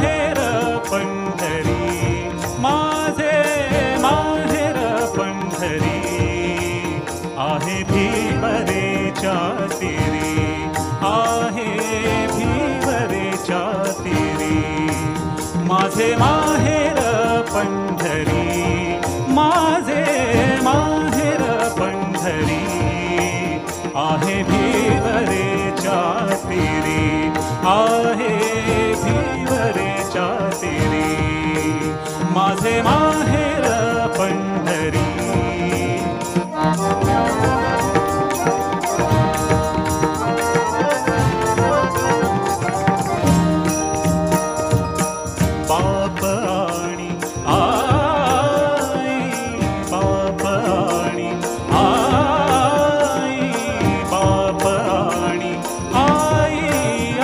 माहेर पंढरी, माझे माहेर पंढरी, आहे भीमरेच्या तीरी, आहे भीमरेच्या तीरी. माझे माहेर पंढरी, माझे माहेर पंढरी, आहे भीमरेच्या तीरी, आहे भीमरेच्या तीरी. माझे माहेर पंढरी. बाप आणि आई, बाप आणि आई, बाप आणि आई,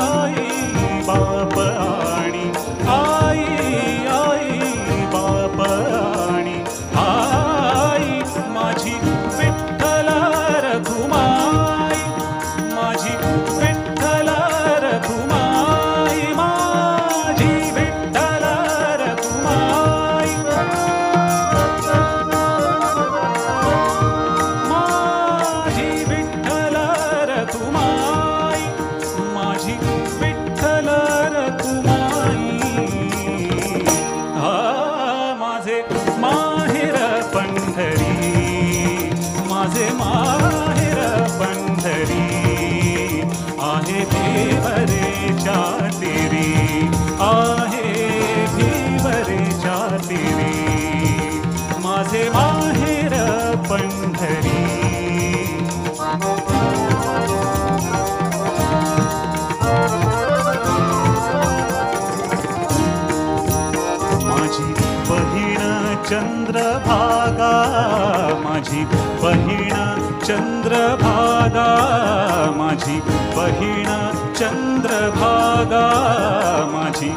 आई, बाप आणि आई, आई, बाप आणि आई. माझी विठ्ठल रखुमाई, माझी विठ्ठल रखुमाई, माझी विठ्ठल रखुमाई, माझी विठ्ठल रखुमाई, माझी विठ्ठल रखुमाई. माझे माहेर पंढरी, माझे माहेर पंढरी, आहे भीमरेच्या तीरी, आहे भीमरेच्या तीरी. माझे माहेर पंढरी. माझी बहीण चंद्रभागा, माझी बहीण चंद्रभागा, माझी बहीण चंद्रभागा, माझी